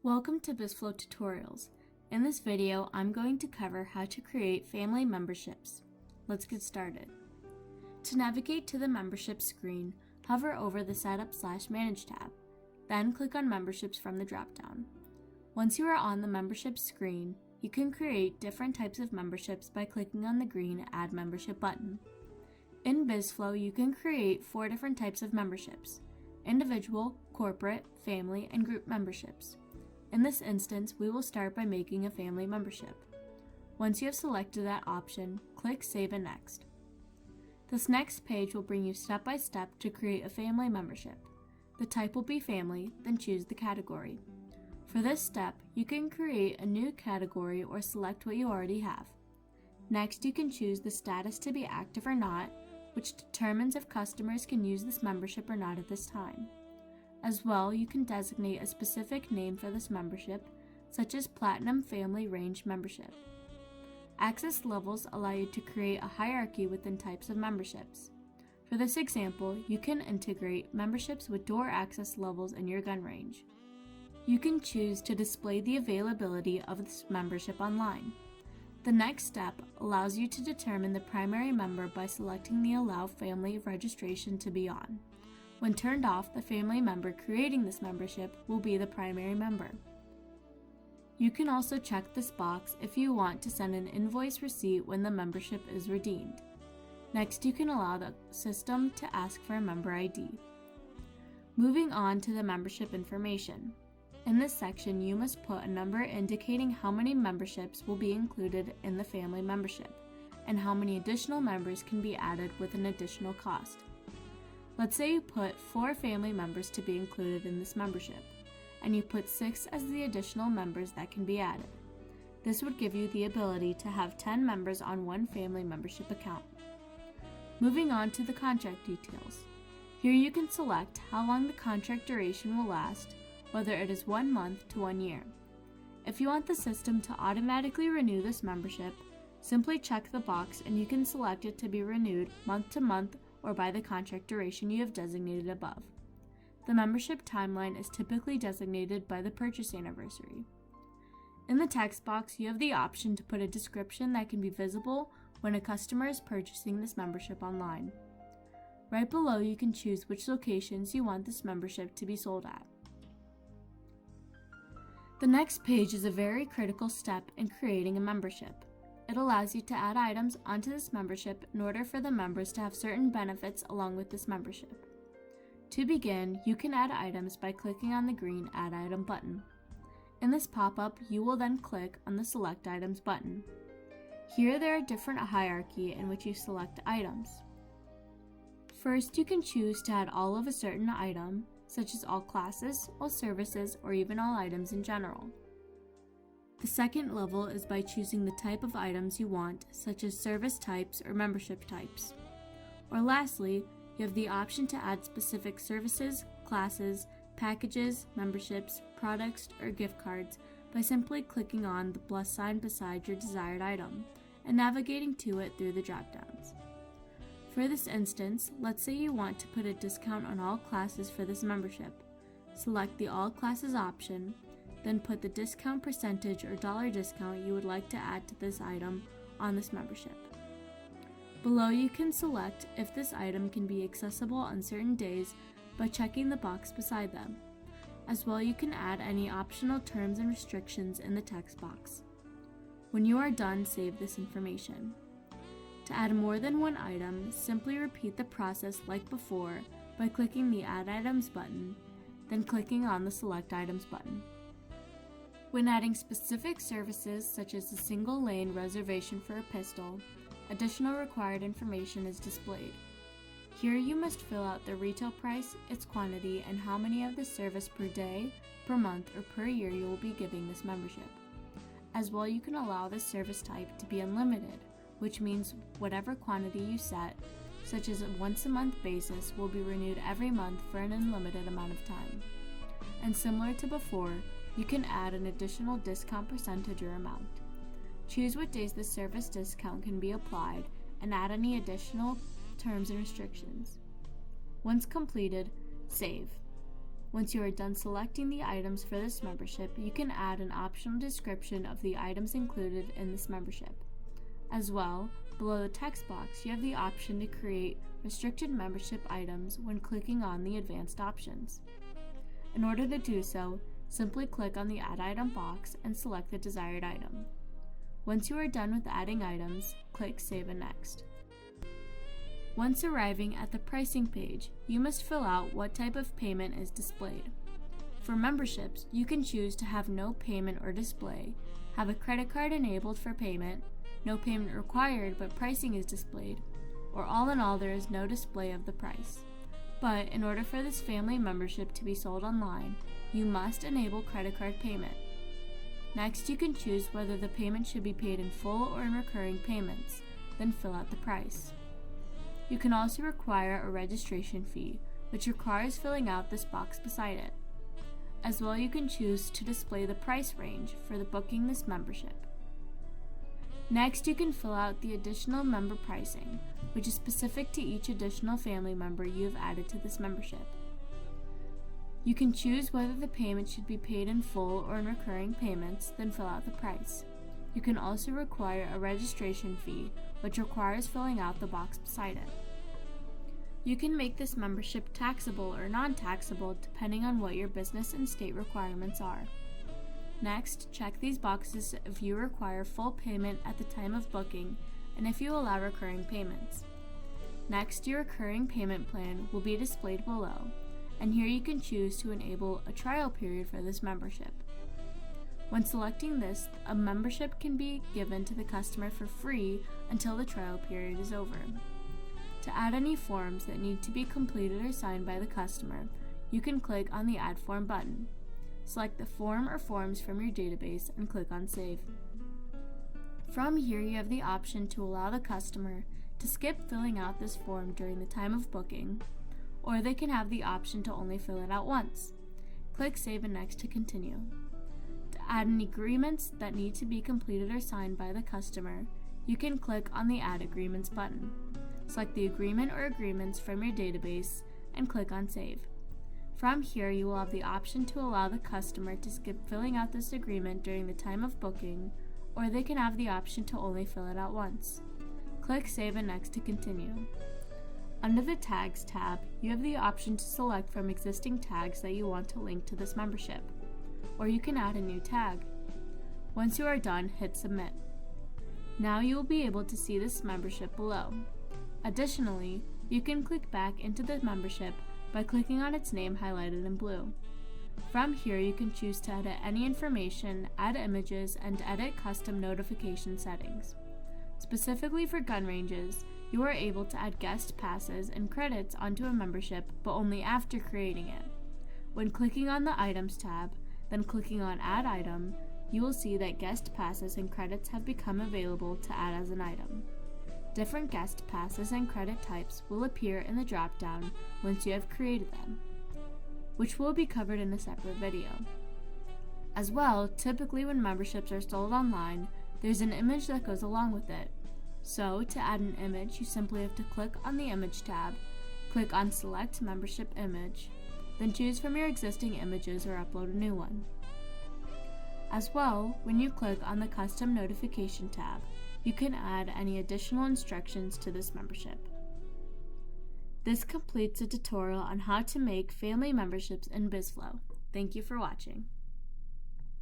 Welcome to BizFlow Tutorials. In this video, I'm going to cover how to create family memberships. Let's get started. To navigate to the membership screen, hover over the Setup/Manage tab, then click on Memberships from the dropdown. Once you are on the membership screen, you can create different types of memberships by clicking on the green Add Membership button. In BizFlow, you can create 4 different types of memberships: individual, corporate, family, and group memberships. In this instance, we will start by making a family membership. Once you have selected that option, click Save and Next. This next page will bring you step by step to create a family membership. The type will be family, then choose the category. For this step, you can create a new category or select what you already have. Next, you can choose the status to be active or not, which determines if customers can use this membership or not at this time. As well, you can designate a specific name for this membership, such as Platinum Family Range Membership. Access levels allow you to create a hierarchy within types of memberships. For this example, you can integrate memberships with door access levels in your gun range. You can choose to display the availability of this membership online. The next step allows you to determine the primary member by selecting the Allow Family Registration to be on. When turned off, the family member creating this membership will be the primary member. You can also check this box if you want to send an invoice receipt when the membership is redeemed. Next, you can allow the system to ask for a member ID. Moving on to the membership information. In this section, you must put a number indicating how many memberships will be included in the family membership, and how many additional members can be added with an additional cost. Let's say you put 4 family members to be included in this membership, and you put 6 as the additional members that can be added. This would give you the ability to have 10 members on one family membership account. Moving on to the contract details. Here you can select how long the contract duration will last, whether it is 1 month to 1 year. If you want the system to automatically renew this membership, simply check the box and you can select it to be renewed month to month or by the contract duration you have designated above. The membership timeline is typically designated by the purchase anniversary. In the text box, you have the option to put a description that can be visible when a customer is purchasing this membership online. Right below, you can choose which locations you want this membership to be sold at. The next page is a very critical step in creating a membership. It allows you to add items onto this membership in order for the members to have certain benefits along with this membership. To begin, you can add items by clicking on the green Add Item button. In this pop-up, you will then click on the Select Items button. Here there are different hierarchy in which you select items. First, you can choose to add all of a certain item, such as all classes, all services, or even all items in general. The second level is by choosing the type of items you want, such as service types or membership types. Or lastly, you have the option to add specific services, classes, packages, memberships, products, or gift cards by simply clicking on the plus sign beside your desired item and navigating to it through the drop-downs. For this instance, let's say you want to put a discount on all classes for this membership. Select the All Classes option, then put the discount percentage or dollar discount you would like to add to this item on this membership. Below, you can select if this item can be accessible on certain days by checking the box beside them. As well, you can add any optional terms and restrictions in the text box. When you are done, save this information. To add more than one item, simply repeat the process like before by clicking the Add Items button, then clicking on the Select Items button. When adding specific services such as a single lane reservation for a pistol, additional required information is displayed. Here you must fill out the retail price, its quantity, and how many of the service per day, per month, or per year you will be giving this membership. As well, you can allow this service type to be unlimited, which means whatever quantity you set, such as a once-a-month basis, will be renewed every month for an unlimited amount of time. And similar to before, you can add an additional discount percentage or amount. Choose what days the service discount can be applied and add any additional terms and restrictions. Once completed, save. Once you are done selecting the items for this membership, you can add an optional description of the items included in this membership. As well, below the text box, you have the option to create restricted membership items when clicking on the advanced options. In order to do so, simply click on the Add Item box and select the desired item. Once you are done with adding items, click Save and Next. Once arriving at the pricing page, you must fill out what type of payment is displayed. For memberships, you can choose to have no payment or display, have a credit card enabled for payment, no payment required but pricing is displayed, or all in all there is no display of the price. But in order for this family membership to be sold online, you must enable credit card payment. Next, you can choose whether the payment should be paid in full or in recurring payments, then fill out the price. You can also require a registration fee, which requires filling out this box beside it. As well, you can choose to display the price range for booking this membership. Next, you can fill out the additional member pricing, which is specific to each additional family member you have added to this membership. You can choose whether the payment should be paid in full or in recurring payments, then fill out the price. You can also require a registration fee, which requires filling out the box beside it. You can make this membership taxable or non-taxable depending on what your business and state requirements are. Next, check these boxes if you require full payment at the time of booking and if you allow recurring payments. Next, your recurring payment plan will be displayed below, and here you can choose to enable a trial period for this membership. When selecting this, a membership can be given to the customer for free until the trial period is over. To add any forms that need to be completed or signed by the customer, you can click on the Add Form button. Select the form or forms from your database and click on Save. From here, you have the option to allow the customer to skip filling out this form during the time of booking, or they can have the option to only fill it out once. Click Save and Next to continue. To add any agreements that need to be completed or signed by the customer, you can click on the Add Agreements button. Select the agreement or agreements from your database and click on Save. From here, you will have the option to allow the customer to skip filling out this agreement during the time of booking, or they can have the option to only fill it out once. Click Save and Next to continue. Under the Tags tab, you have the option to select from existing tags that you want to link to this membership, or you can add a new tag. Once you are done, hit Submit. Now you will be able to see this membership below. Additionally, you can click back into the membership by clicking on its name highlighted in blue. From here, you can choose to edit any information, add images, and edit custom notification settings. Specifically for gun ranges, you are able to add guest passes and credits onto a membership, but only after creating it. When clicking on the Items tab, then clicking on Add Item, you will see that guest passes and credits have become available to add as an item. Different guest passes and credit types will appear in the drop-down once you have created them, which will be covered in a separate video. As well, typically when memberships are sold online, there's an image that goes along with it. So, to add an image, you simply have to click on the Image tab, click on Select Membership Image, then choose from your existing images or upload a new one. As well, when you click on the Custom Notification tab, you can add any additional instructions to this membership. This completes a tutorial on how to make family memberships in BizFlow. Thank you for watching.